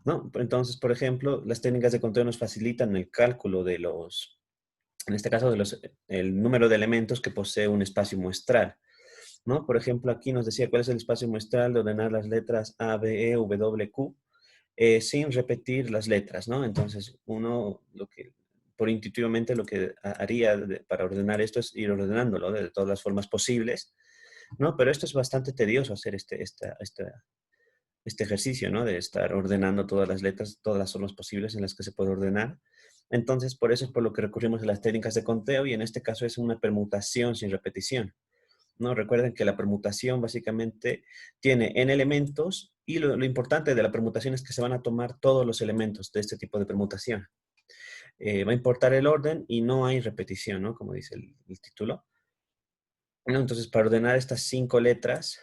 ¿no? Entonces, por ejemplo, las técnicas de conteo nos facilitan el cálculo de en este caso, el número de elementos que posee un espacio muestral, ¿no? Por ejemplo, aquí nos decía cuál es el espacio muestral de ordenar las letras A, B, E, W, Q, sin repetir las letras, ¿no? Entonces, uno, por intuitivamente, lo que haría para ordenar esto es ir ordenándolo de todas las formas posibles, ¿no? Pero esto es bastante tedioso hacer este ejercicio, ¿no? De estar ordenando todas las letras, todas las formas posibles en las que se puede ordenar. Entonces, por eso es por lo que recurrimos a las técnicas de conteo y en este caso es una permutación sin repetición, ¿no? Recuerden que la permutación básicamente tiene n elementos y lo importante de la permutación es que se van a tomar todos los elementos de este tipo de permutación. Va a importar el orden y no hay repetición, ¿no? Como dice el título. ¿No? Entonces, para ordenar estas 5 letras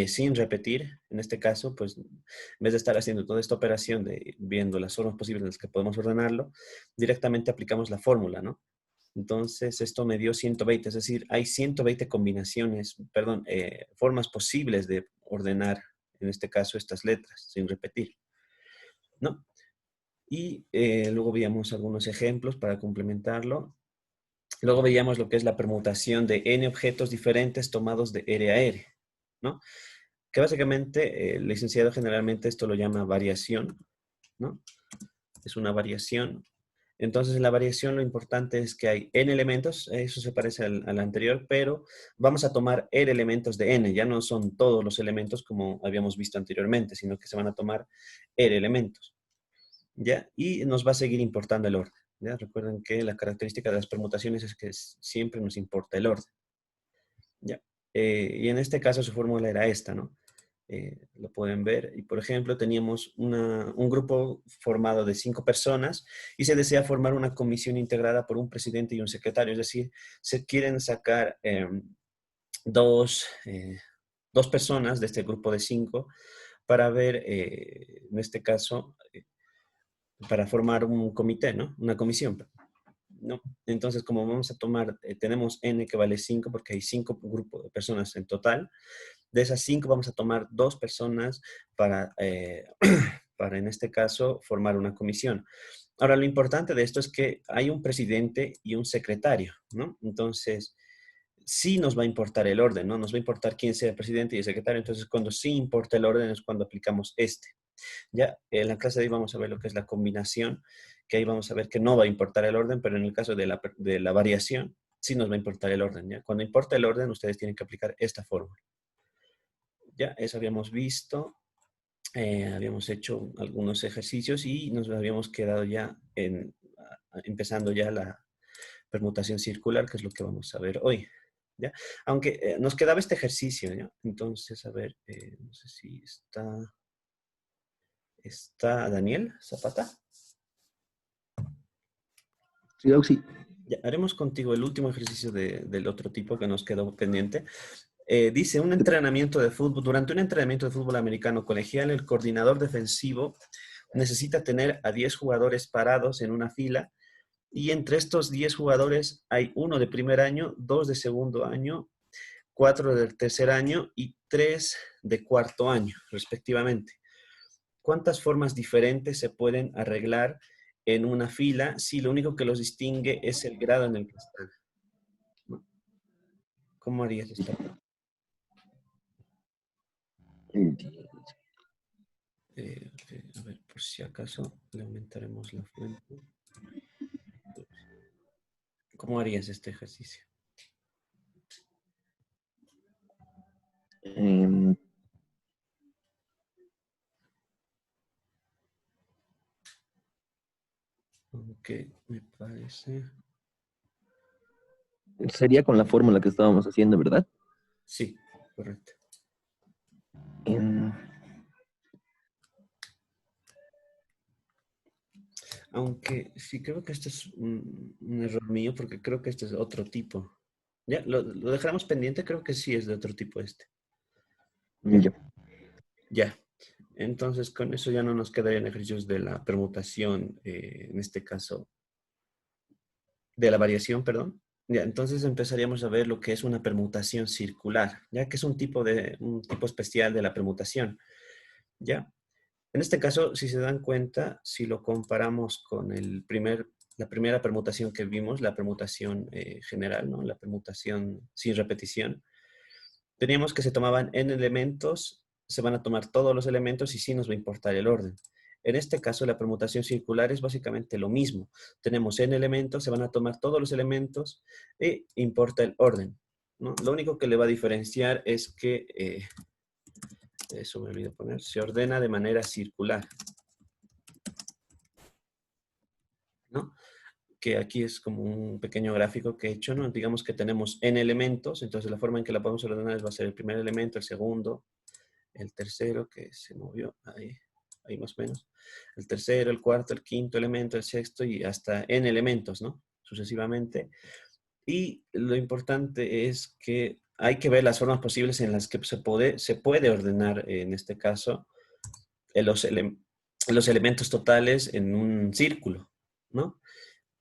sin repetir, en este caso, pues en vez de estar haciendo toda esta operación de viendo las formas posibles en las que podemos ordenarlo, directamente aplicamos la fórmula, ¿no? Entonces, esto me dio 120, es decir, hay 120 combinaciones, perdón, formas posibles de ordenar, en este caso, estas letras, sin repetir, ¿no? Y luego veíamos algunos ejemplos para complementarlo. Luego veíamos lo que es la permutación de n objetos diferentes tomados de R a R, ¿no? Que básicamente el licenciado generalmente esto lo llama variación, ¿no? Es una variación. Entonces, en la variación lo importante es que hay n elementos, eso se parece al anterior, pero vamos a tomar r elementos de n, ya no son todos los elementos como habíamos visto anteriormente, sino que se van a tomar r elementos, ¿ya? Y nos va a seguir importando el orden, ¿ya? Recuerden que la característica de las permutaciones es que siempre nos importa el orden, ¿ya? Y en este caso su fórmula era esta, ¿no? Lo pueden ver. Y por ejemplo, teníamos un grupo formado de 5 personas y se desea formar una comisión integrada por un presidente y un secretario. Es decir, se quieren sacar dos, dos personas de este grupo de 5 para ver, en este caso, para formar un comité, ¿no? Una comisión, ¿no? Entonces, como vamos a tomar, tenemos n que vale 5 porque hay 5 grupos de personas en total. De esas 5 vamos a tomar 2 personas para, para, en este caso, formar una comisión. Ahora, lo importante de esto es que hay un presidente y un secretario, ¿no? Entonces, sí nos va a importar el orden, ¿no? Nos va a importar quién sea el presidente y el secretario. Entonces, cuando sí importa el orden es cuando aplicamos este. Ya en la clase de hoy vamos a ver lo que es la combinación, que ahí vamos a ver que no va a importar el orden, pero en el caso de la variación, sí nos va a importar el orden, ¿ya? Cuando importa el orden, ustedes tienen que aplicar esta fórmula. Ya, eso habíamos visto. Habíamos hecho algunos ejercicios y nos habíamos quedado ya empezando ya la permutación circular, que es lo que vamos a ver hoy. ¿Ya? Aunque nos quedaba este ejercicio, ¿ya? Entonces, a ver, no sé si está Daniel Zapata. Sí, sí. Ya, haremos contigo el último ejercicio del otro tipo que nos quedó pendiente. Dice, durante un entrenamiento de fútbol americano colegial, el coordinador defensivo necesita tener a 10 jugadores parados en una fila y entre estos 10 jugadores hay uno de primer año, 2 de segundo año, 4 del tercer año y 3 de cuarto año, respectivamente. ¿Cuántas formas diferentes se pueden arreglar en una fila si lo único que los distingue es el grado en el que están? ¿No? ¿Cómo harías esto? A ver, por si acaso le aumentaremos la fuente. ¿Cómo harías este ejercicio? Ok, me parece. Sería con la fórmula que estábamos haciendo, ¿verdad? Sí, correcto. Em, Aunque sí creo que este es un error mío porque creo que este es otro tipo. Ya, lo dejaremos pendiente, creo que sí es de otro tipo este. ¿Ya? ya. Ya. Entonces con eso ya no nos quedarían ejercicios de la permutación, en este caso, de la variación, perdón. Ya, entonces empezaríamos a ver lo que es una permutación circular, ya que es un tipo especial de la permutación. ¿Ya? En este caso, si se dan cuenta, si lo comparamos con la primera permutación que vimos, la permutación general, ¿no? La permutación sin repetición, teníamos que se tomaban n elementos, se van a tomar todos los elementos y sí nos va a importar el orden. En este caso, la permutación circular es básicamente lo mismo. Tenemos n elementos, se van a tomar todos los elementos e importa el orden, ¿no? Lo único que le va a diferenciar es que, eso me olvidé poner, se ordena de manera circular, ¿no? Que aquí es como un pequeño gráfico que he hecho, ¿no? Digamos que tenemos n elementos, entonces la forma en que la podemos ordenar va a ser el primer elemento, el segundo, el tercero que se movió, ahí más o menos, el tercero, el cuarto, el quinto elemento, el sexto y hasta n elementos, ¿no? Sucesivamente. Y lo importante es que hay que ver las formas posibles en las que se puede ordenar, en este caso, los elementos totales en un círculo, ¿no?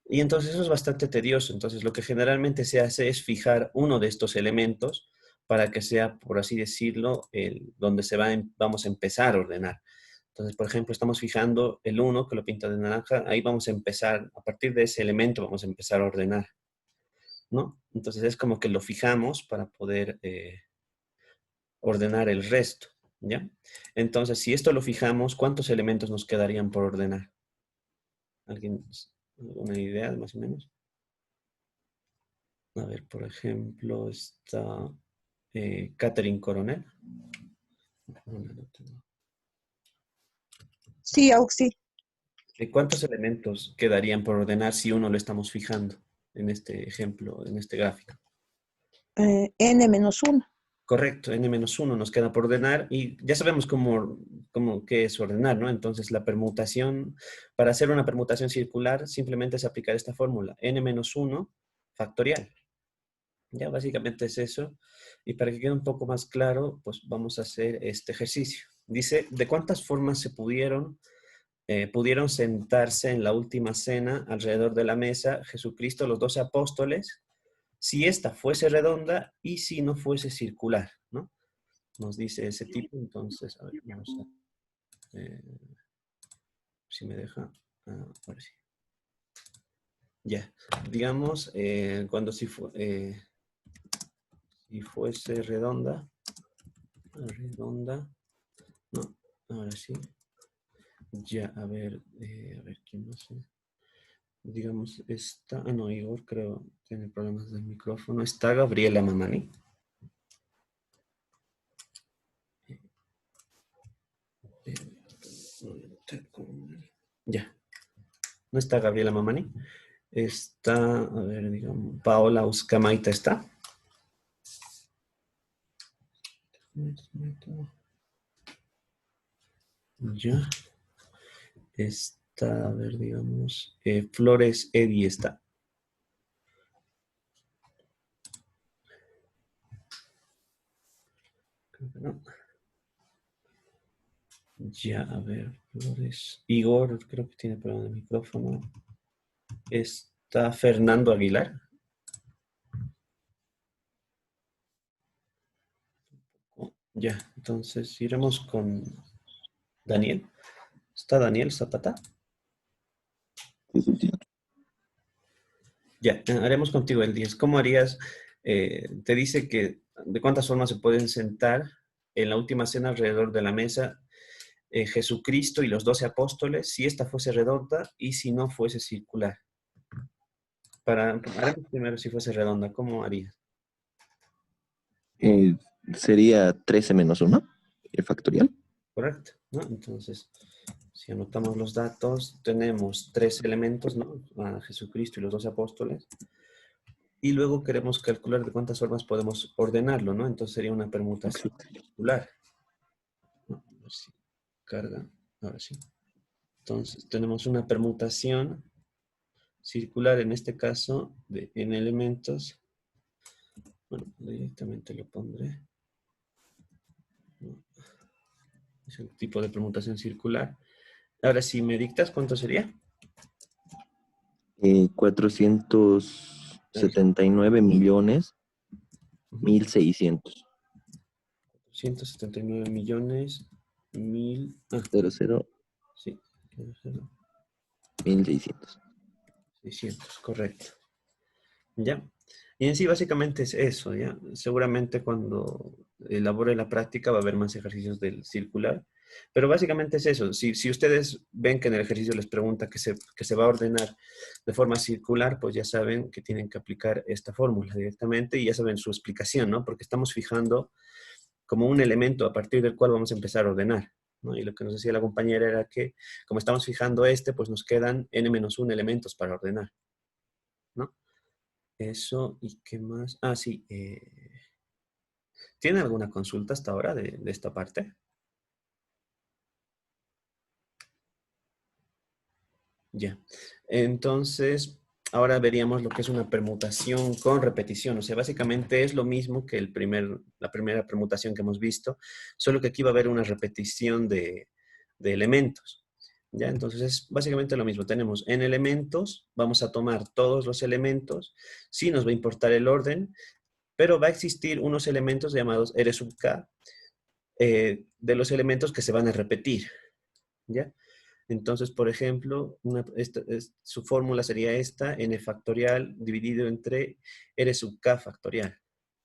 Y entonces eso es bastante tedioso. Entonces lo que generalmente se hace es fijar uno de estos elementos para que sea, por así decirlo, donde vamos a empezar a ordenar. Entonces, por ejemplo, estamos fijando el uno que lo pinta de naranja, ahí vamos a empezar, a partir de ese elemento vamos a empezar a ordenar, ¿no? Entonces es como que lo fijamos para poder ordenar el resto, ¿ya? Entonces, si esto lo fijamos, ¿cuántos elementos nos quedarían por ordenar? ¿Alguien, alguna idea más o menos? A ver, por ejemplo, está Catherine Coronel. Sí, Auxi. ¿Cuántos elementos quedarían por ordenar si uno lo estamos fijando en este ejemplo, en este gráfico? N-1. Correcto, n-1 nos queda por ordenar y ya sabemos qué es ordenar, ¿no? Entonces la permutación, para hacer una permutación circular, simplemente es aplicar esta fórmula, n-1 factorial. Ya básicamente es eso. Y para que quede un poco más claro, pues vamos a hacer este ejercicio. Dice, ¿de cuántas formas se pudieron sentarse en la última cena alrededor de la mesa Jesucristo, los 12 apóstoles, si esta fuese redonda y si no fuese circular, ¿no? Nos dice ese tipo, entonces, a ver, vamos a, si me deja, ahora sí. Ya, digamos, cuando si fuese redonda, no, ahora sí. Ya, a ver, ¿quién no sé? Digamos, está, no, Igor creo tiene problemas del micrófono. Está Gabriela Mamani. Ya, no está Gabriela Mamani. Está, a ver, digamos, Paola Uscamaita está. Ya. Está, a ver, digamos, Flores Eddy está. Creo que no. Ya, a ver, Flores. Igor, creo que tiene problema de micrófono. Está Fernando Aguilar. Ya, entonces iremos con Daniel. ¿Está Daniel Zapata? Sí, sí, sí. Ya, haremos contigo el 10. ¿Cómo harías? Te dice que de cuántas formas se pueden sentar en la última cena alrededor de la mesa Jesucristo y los 12 apóstoles, si esta fuese redonda y si no fuese circular. Haremos primero si fuese redonda, ¿cómo harías? Sería 13 menos 1, el factorial. Correcto, ¿no? Entonces, si anotamos los datos, tenemos 3 elementos, ¿no? A Jesucristo y los 12 apóstoles. Y luego queremos calcular de cuántas formas podemos ordenarlo, ¿no? Entonces sería una permutación circular. ¿No? A ver si carga. Ahora sí. Entonces tenemos una permutación circular, en este caso, en elementos. Bueno, directamente lo pondré. ¿No? Es el tipo de permutación circular. Ahora, si me dictas, ¿cuánto sería? 479 millones 1.600. 179 millones Cero, cero, sí, 0, 1600. 600, correcto. ¿Ya? Y en sí básicamente es eso, ¿ya? Seguramente cuando elabore la práctica va a haber más ejercicios del circular, pero básicamente es eso. Si ustedes ven que en el ejercicio les pregunta que se va a ordenar de forma circular, pues ya saben que tienen que aplicar esta fórmula directamente y ya saben su explicación, ¿no? Porque estamos fijando como un elemento a partir del cual vamos a empezar a ordenar, ¿no? Y lo que nos decía la compañera era que como estamos fijando este, pues nos quedan n-1 elementos para ordenar, ¿no? Eso, ¿y qué más? Ah, sí. ¿Tiene alguna consulta hasta ahora de esta parte? Ya. Entonces, ahora veríamos lo que es una permutación con repetición. O sea, básicamente es lo mismo que la primera permutación que hemos visto, solo que aquí va a haber una repetición de elementos. ¿Ya? Entonces es básicamente lo mismo. Tenemos n elementos, vamos a tomar todos los elementos, sí nos va a importar el orden, pero va a existir unos elementos llamados R sub k, de los elementos que se van a repetir, ¿ya? Entonces, por ejemplo, su fórmula sería esta, n factorial dividido entre R sub k factorial,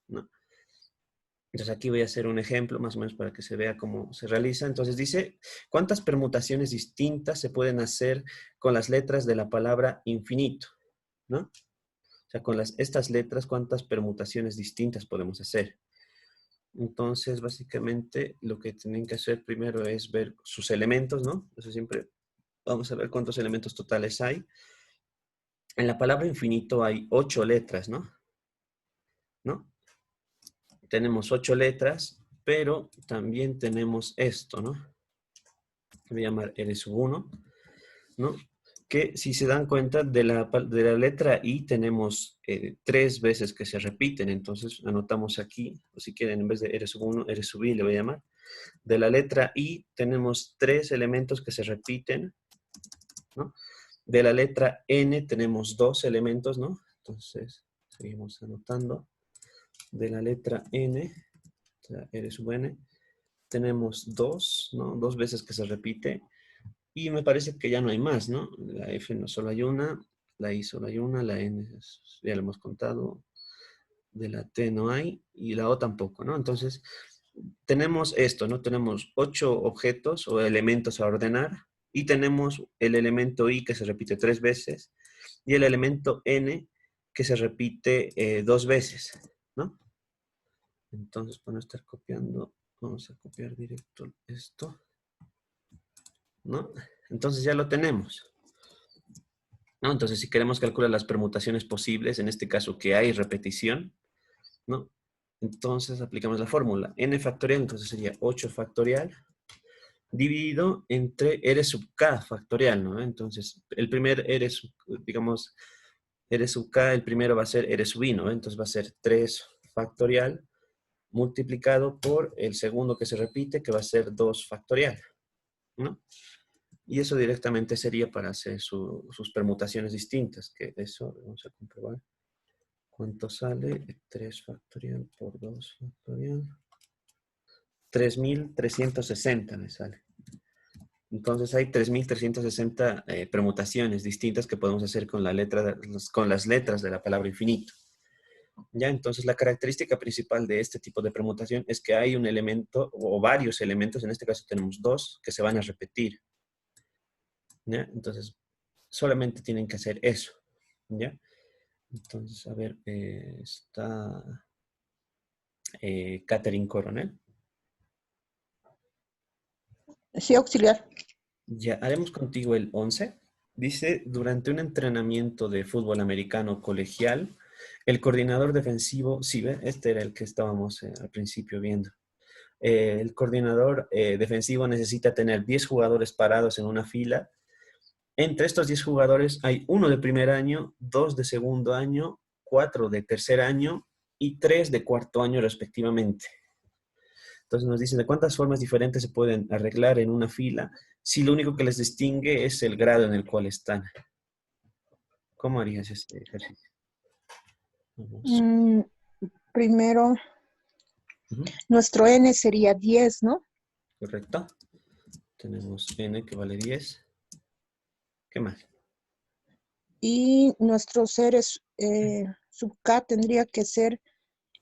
¿no? Entonces aquí voy a hacer un ejemplo más o menos para que se vea cómo se realiza. Entonces dice, ¿cuántas permutaciones distintas se pueden hacer con las letras de la palabra infinito? ¿No? O sea, con estas letras, ¿cuántas permutaciones distintas podemos hacer? Entonces, básicamente, lo que tienen que hacer primero es ver sus elementos, ¿no? Eso siempre vamos a ver cuántos elementos totales hay. En la palabra infinito hay 8 letras, ¿no? ¿No? Tenemos 8 letras, pero también tenemos esto, ¿no? Voy a llamar R1, ¿no? Que si se dan cuenta de la letra I tenemos 3 veces que se repiten, entonces anotamos aquí, o si quieren en vez de R1, R I le voy a llamar. De la letra I tenemos 3 elementos que se repiten, ¿no? De la letra N tenemos 2 elementos, ¿no? Entonces, seguimos anotando. De la letra N, o sea, R sub N, tenemos 2, ¿no? 2 veces que se repite. Y me parece que ya no hay más, ¿no? La F no solo hay una, la I solo hay una, la N ya lo hemos contado, de la T no hay y la O tampoco, ¿no? Entonces, tenemos esto, ¿no? Tenemos 8 objetos o elementos a ordenar y tenemos el elemento I que se repite 3 veces y el elemento N que se repite 2 veces, ¿no? Entonces, para no estar copiando, vamos a copiar directo esto, ¿no? Entonces ya lo tenemos, ¿no? Entonces, si queremos calcular las permutaciones posibles, en este caso que hay repetición, ¿no? Entonces aplicamos la fórmula. N factorial, entonces sería 8 factorial dividido entre R sub k factorial, ¿no? Entonces, el primer R sub, digamos, R sub k, el primero va a ser R sub I, ¿no? Entonces va a ser 3 factorial multiplicado por el segundo que se repite, que va a ser 2 factorial, ¿no? Y eso directamente sería para hacer sus permutaciones distintas, que eso vamos a comprobar. ¿Cuánto sale? 3 factorial por 2 factorial. 3360 me sale. Entonces hay 3360 permutaciones distintas que podemos hacer con con las letras de la palabra infinito. ¿Ya? Entonces la característica principal de este tipo de permutación es que hay un elemento o varios elementos, en este caso tenemos 2, que se van a repetir. ¿Ya? Entonces solamente tienen que hacer eso. ¿Ya? Entonces, a ver, está Catherine Coronel. Sí, auxiliar. Ya, haremos contigo el 11. Dice, durante un entrenamiento de fútbol americano colegial, el coordinador defensivo, sí, ¿ve? Este era el que estábamos al principio viendo. El coordinador defensivo necesita tener 10 jugadores parados en una fila. Entre estos 10 jugadores hay uno de primer año, 2 de segundo año, 4 de tercer año y 3 de cuarto año respectivamente. Entonces nos dicen de cuántas formas diferentes se pueden arreglar en una fila si lo único que les distingue es el grado en el cual están. ¿Cómo harías este ejercicio? Vamos. Primero, Ujú. nuestro n sería 10, ¿no? ¿Correcto? tenemos n que vale 10. ¿Qué más? Y nuestros seres sub K tendría que ser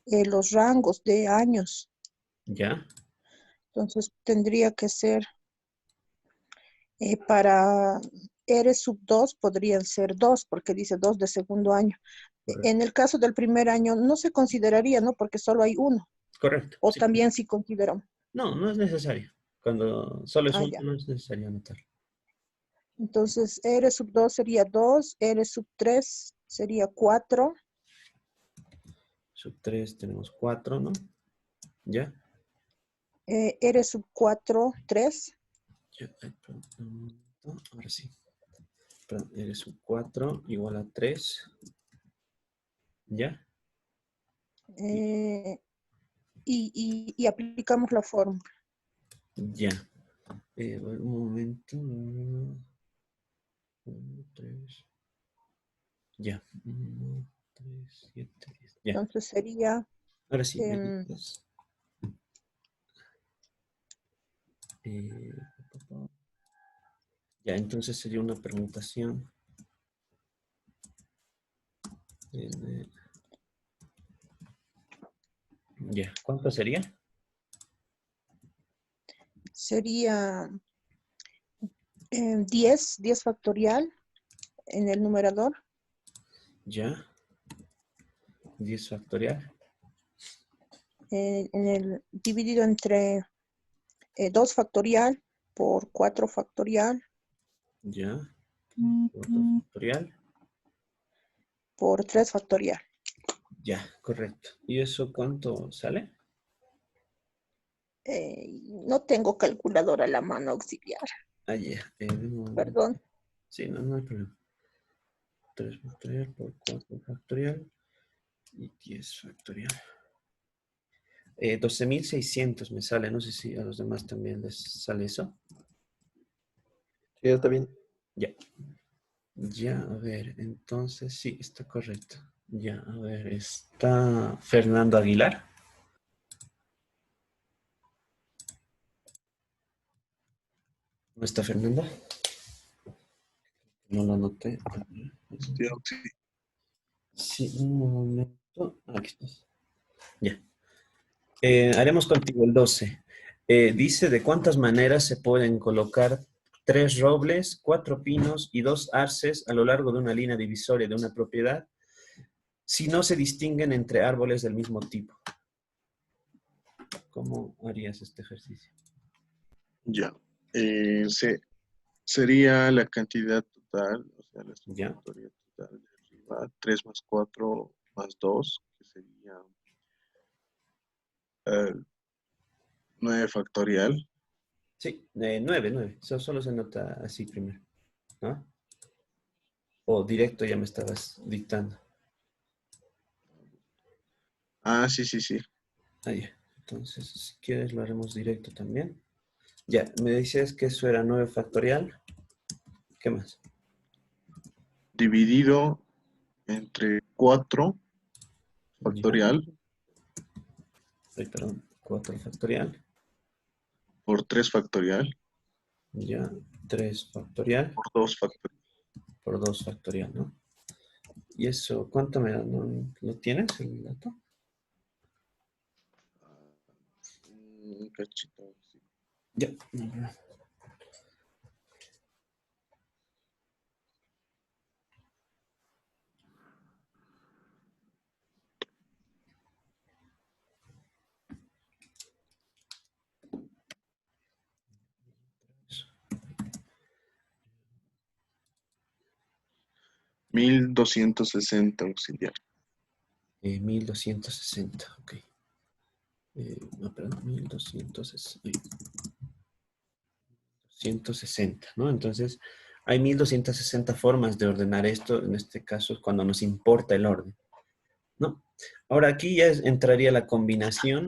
los rangos de años. ¿Ya? Entonces tendría que ser para R sub 2 podrían ser 2, porque dice 2 de segundo año. Correcto. En el caso del primer año no se consideraría, ¿no? Porque solo hay uno. Correcto. O Sí. también sí consideramos. No, no es necesario. Cuando solo es Ah, uno, ya. no es necesario anotarlo. Entonces R sub 2 sería 2, R sub 3 sería 4. Sub 3 tenemos 4, ¿no? ¿Ya? R sub 4, 3. Ya, perdón, un momento. Ahora sí. Perdón, R sub 4 igual a 3. ¿Ya? Y aplicamos la fórmula. Ya. Un momento. 3. Ya. 1, 3, 7, 10. Ya. Entonces sería Ahora sí, me dices. Ya, entonces sería una permutación. Ya, ¿cuánto sería? sería 10 factorial en el numerador, Ya. 10 factorial. en el dividido entre 2 factorial por 4 factorial Ya. 4 factorial. por 3 factorial. Ya, correcto. ¿Y eso cuánto sale? No tengo calculadora a la mano auxiliar, Ah, ya. perdón. Sí, no, no hay problema. 3 factorial por 4 factorial y 10 factorial. 12.600 me sale. No sé si a los demás también les sale eso. Sí, está bien. Ya. Ya, a ver. Entonces, sí, está correcto. Ya, a ver. Está Fernando Aguilar. ¿No está Fernando? No lo anoté. Sí, un momento. Aquí estás. Ya. Haremos contigo el 12. Dice de cuántas maneras se pueden colocar 3 robles, 4 pinos y 2 arces a lo largo de una línea divisoria de una propiedad si no se distinguen entre árboles del mismo tipo. ¿Cómo harías este ejercicio? Ya. Sería la cantidad total, o sea, la Ya. sumatoria total de arriba, 3 más 4 más 2, que sería 9 factorial. Sí, 9. Solo se nota así primero. ¿No? O directo ya me estabas dictando. Ah, sí, sí, sí. Ahí. Entonces, si quieres lo haremos directo también. Ya, me dices que eso era 9 factorial. ¿Qué más? Dividido entre 4 Ya. factorial Ay, perdón, 4 factorial. por 3 factorial Ya, 3 factorial por 2 factorial. por 2 factorial, ¿no? ¿Y eso cuánto me da? ¿Lo tienes el dato? Un cachito. Sí. Ya. 1260 auxiliar. 1260, ok. No, perdón, 1260, ¿no? Entonces, hay 1260 formas de ordenar esto, en este caso, cuando nos importa el orden, ¿no? Ahora, aquí ya entraría la combinación,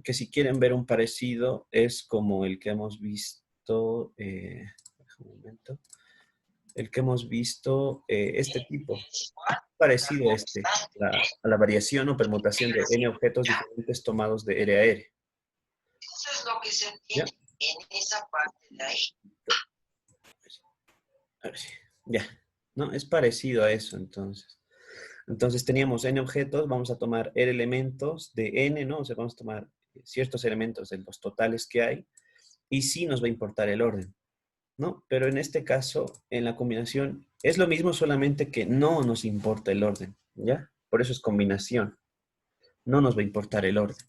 que si quieren ver un parecido, es como el que hemos visto, un momento, el que hemos visto, este tipo, parecido a este, a la variación o permutación de n objetos diferentes tomados de R a R. ¿Ya? A ver, ya, ¿no? Es parecido a eso, entonces. Entonces teníamos n objetos, vamos a tomar r elementos de n, ¿no? O sea, vamos a tomar ciertos elementos de los totales que hay, y sí nos va a importar el orden, ¿no? Pero en este caso, en la combinación, es lo mismo, solamente que no nos importa el orden, ¿ya? Por eso es combinación. No nos va a importar el orden,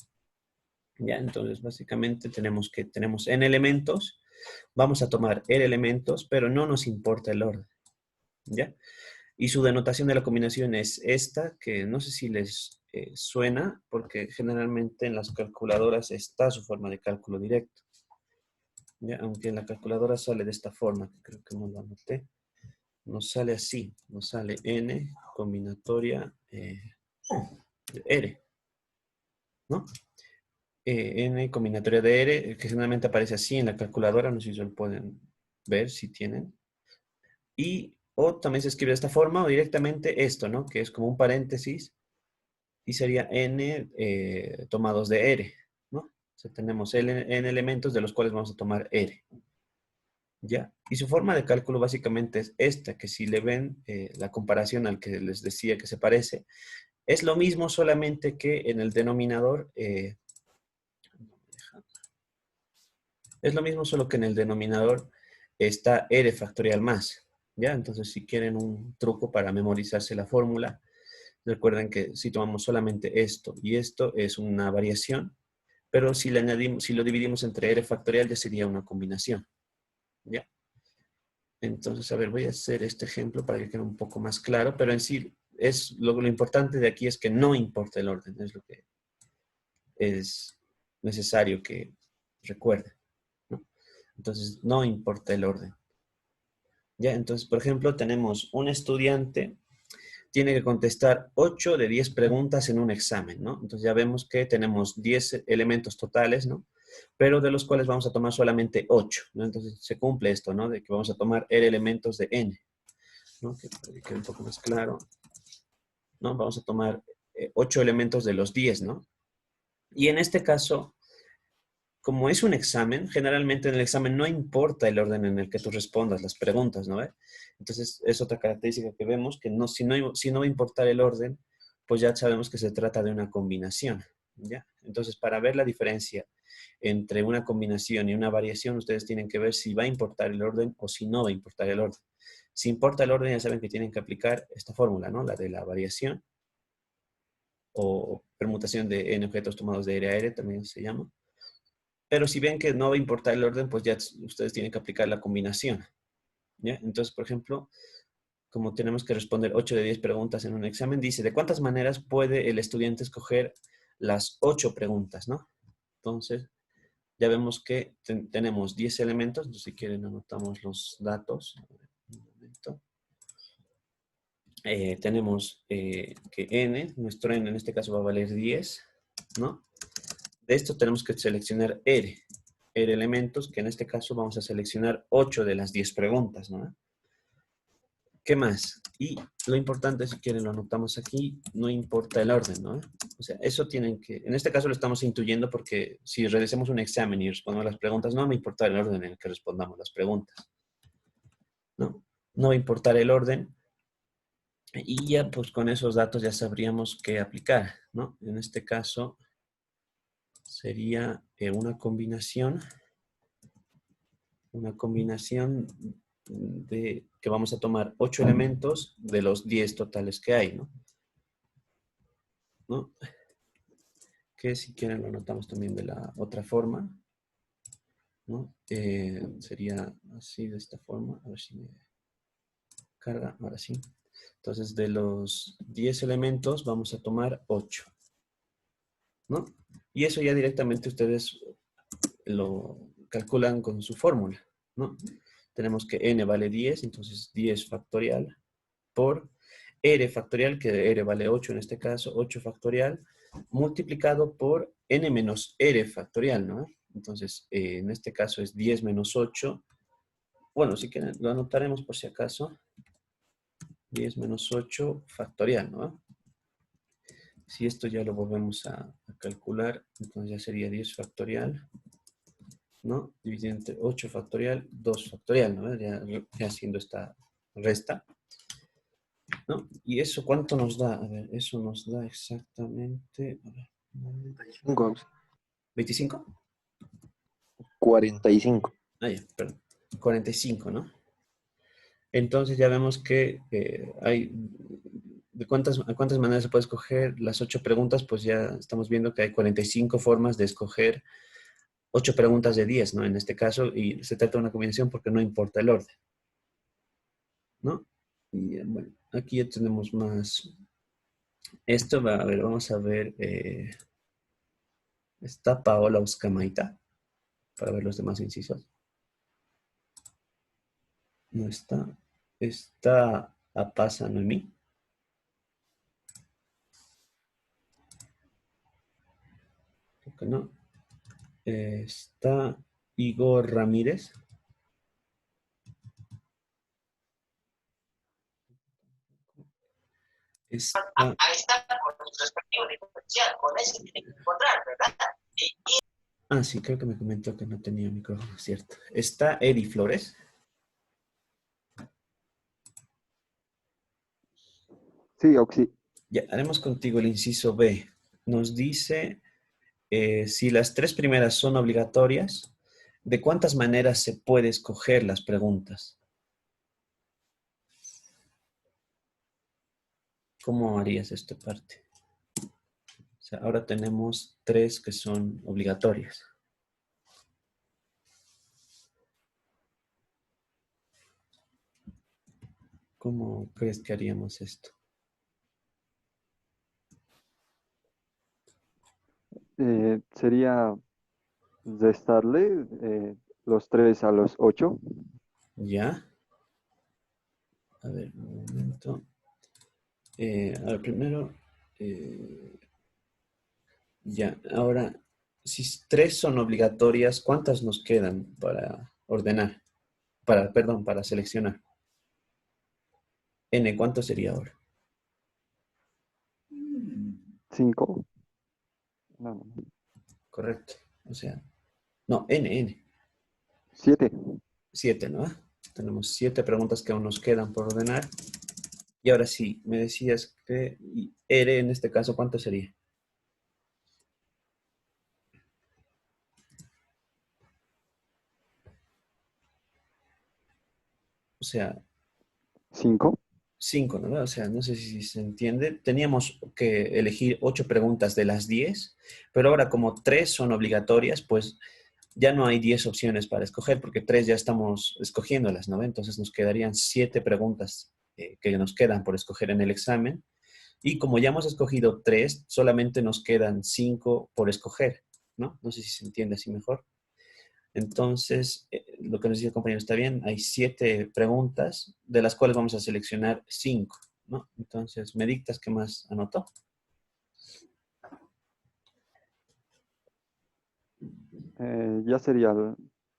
¿ya? Entonces, básicamente tenemos n elementos, vamos a tomar r elementos, pero no nos importa el orden, ¿ya? Y su denotación de la combinación es esta, que no sé si les suena, porque generalmente en las calculadoras está su forma de cálculo directo, ¿ya? Aunque en la calculadora sale de esta forma, que creo que no lo anoté. Nos sale así, nos sale n combinatoria de r, ¿no? N combinatoria de r, que generalmente aparece así en la calculadora, no sé si lo pueden ver, si tienen. O también se escribe de esta forma, o directamente esto, ¿no? Que es como un paréntesis, y sería n tomados de r, ¿no? O sea, tenemos n elementos de los cuales vamos a tomar r, ¿ya? Y su forma de cálculo básicamente es esta, que si le ven la comparación al que les decía que se parece, es lo mismo, solamente que en el denominador, es lo mismo, solo que en el denominador está r factorial más, ¿ya? Entonces, si quieren un truco para memorizarse la fórmula, recuerden que si tomamos solamente esto y esto, es una variación, pero si le añadimos, si lo dividimos entre r factorial, ya sería una combinación, ¿ya? Entonces, a ver, voy a hacer este ejemplo para que quede un poco más claro, pero en sí, lo importante de aquí es que no importa el orden, es lo que es necesario que recuerden, ¿no? Entonces, no importa el orden, ¿ya? Entonces, por ejemplo, tenemos un estudiante, tiene que contestar 8 de 10 preguntas en un examen, ¿no? Entonces ya vemos que tenemos 10 elementos totales, ¿no? Pero de los cuales vamos a tomar solamente 8, ¿no? Entonces se cumple esto, ¿no? De que vamos a tomar r elementos de n, ¿no? Que para que quede un poco más claro, ¿no? Vamos a tomar 8 elementos de los 10, ¿no? Y en este caso, como es un examen, generalmente en el examen no importa el orden en el que tú respondas las preguntas, ¿no? Entonces, es otra característica que vemos, que no, si no va a importar el orden, pues ya sabemos que se trata de una combinación, ¿ya? Entonces, para ver la diferencia entre una combinación y una variación, ustedes tienen que ver si va a importar el orden o si no va a importar el orden. Si importa el orden, ya saben que tienen que aplicar esta fórmula, ¿no? La de la variación o permutación de n objetos tomados de r a r, también se llama. Pero si ven que no va a importar el orden, pues ya ustedes tienen que aplicar la combinación, ¿ya? Entonces, por ejemplo, como tenemos que responder 8 de 10 preguntas en un examen, dice, ¿de cuántas maneras puede el estudiante escoger las 8 preguntas, no? Entonces, ya vemos que tenemos 10 elementos. Entonces, si quieren, anotamos los datos. Un momento. Tenemos que n, nuestro n en este caso va a valer 10, ¿no? De esto tenemos que seleccionar r elementos, que en este caso vamos a seleccionar 8 de las 10 preguntas, ¿no? ¿Qué más? Y lo importante, si quieren lo anotamos aquí, no importa el orden, ¿no? O sea, eso tienen que, en este caso lo estamos intuyendo porque si realicemos un examen y respondemos las preguntas, no me importa el orden en el que respondamos las preguntas, ¿no? No va a importar el orden y ya pues con esos datos ya sabríamos qué aplicar, ¿no? En este caso sería una combinación de que vamos a tomar 8 elementos de los 10 totales que hay, ¿no? ¿No? Que si quieren lo anotamos también de la otra forma, ¿no? Sería así, de esta forma. A ver si me carga, ahora sí. Entonces, de los 10 elementos vamos a tomar 8, ¿no? Y eso ya directamente ustedes lo calculan con su fórmula, ¿no? Tenemos que n vale 10, entonces 10 factorial por r factorial, que r vale 8 en este caso, 8 factorial, multiplicado por n menos r factorial, ¿no? Entonces, en este caso es 10 menos 8. Bueno, si quieren, lo anotaremos por si acaso. 10 menos 8 factorial, ¿no? Si esto ya lo volvemos a calcular, entonces ya sería 10 factorial ¿no? Dividido entre 8 factorial, 2 factorial, ¿no? Ya haciendo esta resta, ¿no? ¿Y eso cuánto nos da? A ver, eso nos da exactamente, a ver, un momento. 25. 45. Ah, ya, perdón. 45, ¿no? Entonces ya vemos que hay, a cuántas maneras se puede escoger las 8 preguntas, pues ya estamos viendo que hay 45 formas de escoger 8 preguntas de 10, ¿no? En este caso, y se trata de una combinación porque no importa el orden, ¿no? Y bueno, aquí ya tenemos más. Esto va, a ver, vamos a ver, está Paola Uscamaita, para ver los demás incisos. No está. Está Apasa Noemí. Creo que no. Está Igor Ramírez. Está, Ahí está con su respectivo diferencial, con ese tiene que encontrar, ¿verdad? sí, creo que me comentó que no tenía micrófono, cierto. Está Eddie Flores. Sí, Oxi. Ya, haremos contigo el inciso B. Nos dice si las 3 primeras son obligatorias, ¿de cuántas maneras se puede escoger las preguntas? ¿Cómo harías esta parte? O sea, ahora tenemos 3 que son obligatorias. ¿Cómo crees que haríamos esto? Sería restarle los 3 a los 8. ¿Ya? A ver, un momento. A ver, primero, ya, ahora, si 3 son obligatorias, ¿cuántas nos quedan para ordenar? Perdón, para seleccionar. N, ¿cuánto sería ahora? 5. No, no. Correcto. O sea, no, N. 7. 7, ¿no? Tenemos 7 preguntas que aún nos quedan por ordenar. Y ahora sí, me decías que R en este caso, ¿cuánto sería? O sea, 5. 5, ¿no? O sea, no sé si se entiende. Teníamos que elegir 8 preguntas de las 10, pero ahora como 3 son obligatorias, pues ya no hay 10 opciones para escoger, porque 3 ya estamos escogiéndolas, ¿no? Entonces nos quedarían 7 preguntas que nos quedan por escoger en el examen. Y como ya hemos escogido 3, solamente nos quedan 5 por escoger, ¿no? No sé si se entiende así mejor. Entonces, lo que nos dice el compañero está bien. Hay 7 preguntas, de las cuales vamos a seleccionar 5, ¿no? Entonces, ¿me dictas qué más anotó? Ya sería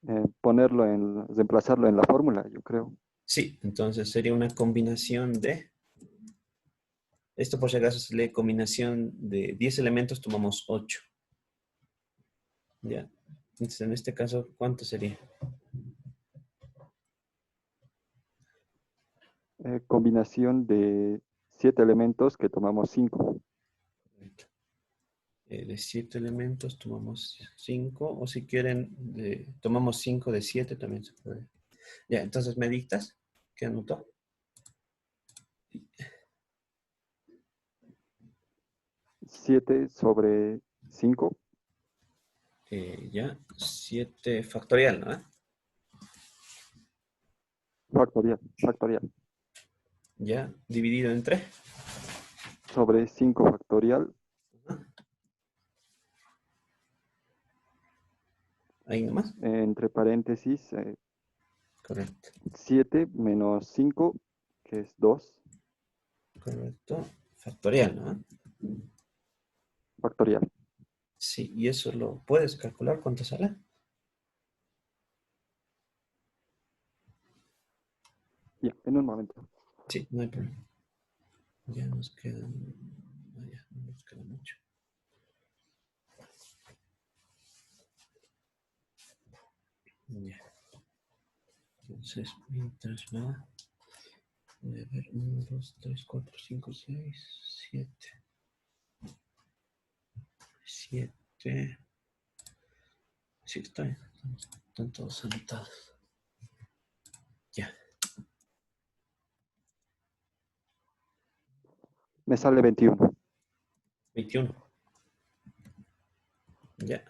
reemplazarlo en la fórmula, yo creo. Sí, entonces sería una combinación de... Esto por si acaso se lee combinación de 10 elementos, tomamos 8. Ya. Entonces, en este caso, ¿cuánto sería? Combinación de 7 elementos que tomamos 5. De 7 elementos tomamos 5, o si quieren, tomamos 5 de 7 también se puede. Ya, entonces me dictas, ¿qué anotó? 7 sobre 5. Ya, 7 factorial, ¿no? Factorial. Ya, dividido entre. Sobre 5 factorial. Ahí nomás. Entre paréntesis, Correcto. 7 menos 5, que es 2. Correcto. Factorial, ¿no? Factorial. Sí, y eso lo puedes calcular cuánto sale. Ya, en un momento. Sí, no hay problema. Ya nos quedan. Ya, no nos queda mucho. Ya. Entonces, mientras va, voy a ver 1, 2, 3, 4, 5, 6, 7. 7. Sí, están todos anotados. Ya. Me sale 21. 21. Ya.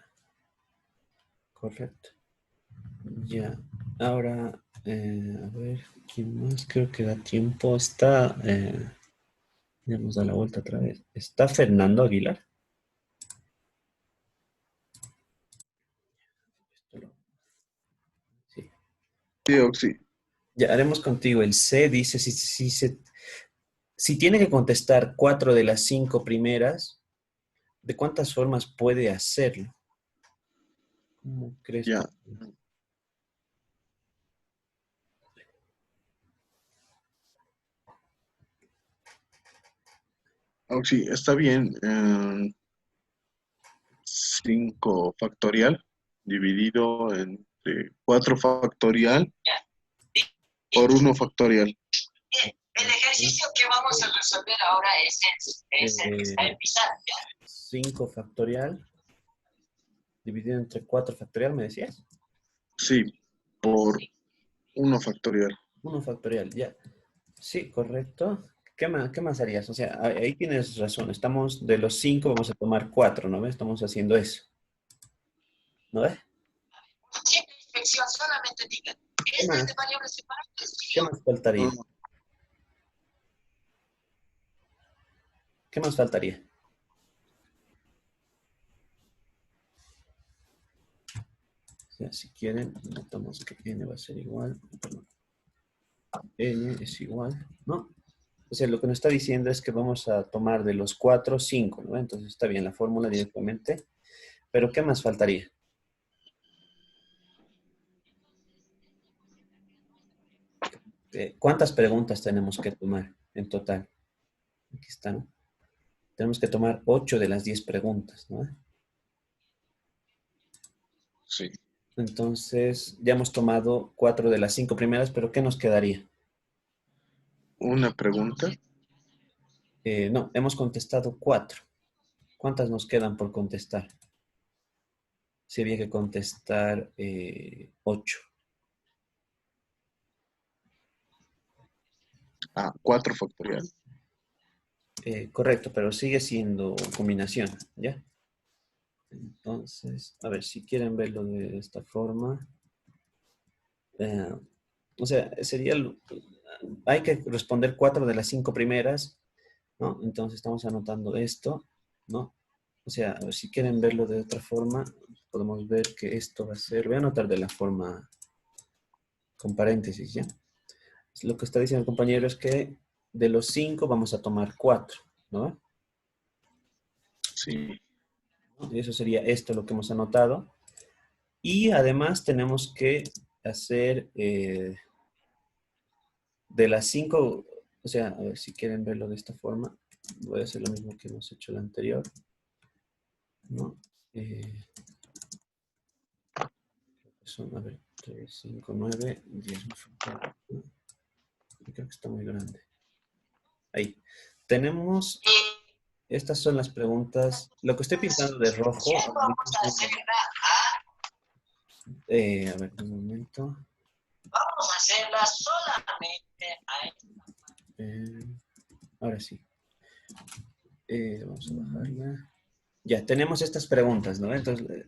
Correcto. Ya. Ahora, a ver, ¿quién más? Creo que da tiempo. Está, ya nos da la vuelta otra vez. ¿Está Fernando Aguilar? Sí. Sí, Oxy. Ya haremos contigo. El C dice, si tiene que contestar 4 de las 5 primeras, ¿de cuántas formas puede hacerlo? ¿Cómo crees Ya. tú? Oxy, está bien. 5 factorial dividido entre 4 factorial por 1 factorial. Bien, el ejercicio que vamos a resolver ahora es el que está en pizarra. 5 factorial dividido entre 4 factorial, ¿me decías? Sí, por 1 factorial. 1 factorial, ya. Sí, correcto. Qué más harías? O sea, ahí tienes razón. Estamos de los 5, vamos a tomar 4, ¿no ves? Estamos haciendo eso. ¿No ves? Simple inspección, solamente digan. ¿Qué ¿Es más? de variables separables? ¿Qué más faltaría? ¿Qué más faltaría? O sea, si quieren, notamos que n va a ser igual. Perdón. N es igual, ¿no? O sea, lo que nos está diciendo es que vamos a tomar de los 4, 5, ¿no? Entonces está bien la fórmula directamente. Pero ¿qué más faltaría? ¿Cuántas preguntas tenemos que tomar en total? Aquí está, ¿no? Tenemos que tomar 8 de las 10 preguntas, ¿no? Sí. Entonces, ya hemos tomado 4 de las 5 primeras, pero ¿qué nos quedaría? Una pregunta. No, hemos contestado 4. ¿Cuántas nos quedan por contestar? Si había que contestar 8. 4 factorial. Correcto, pero sigue siendo combinación, ¿ya? Entonces, a ver, si quieren verlo de esta forma. O sea, hay que responder 4 de las 5 primeras, ¿no? Entonces estamos anotando esto, ¿no? O sea, a ver, si quieren verlo de otra forma, podemos ver que esto va a ser, voy a anotar de la forma con paréntesis, ¿ya? Lo que está diciendo el compañero es que de los 5 vamos a tomar 4, ¿no? Sí. Y eso sería esto lo que hemos anotado. Y además tenemos que hacer de las 5, o sea, a ver si quieren verlo de esta forma, voy a hacer lo mismo que hemos hecho el anterior, ¿no? Son, a ver, 3, 5, 9, 10. Creo que está muy grande. Ahí. Tenemos, estas son las preguntas, lo que estoy pintando de rojo. Bien, vamos a hacerla A ver, un momento. vamos a hacerla solamente Ahora sí. Vamos a bajarla. Ya, tenemos estas preguntas, ¿no? Entonces,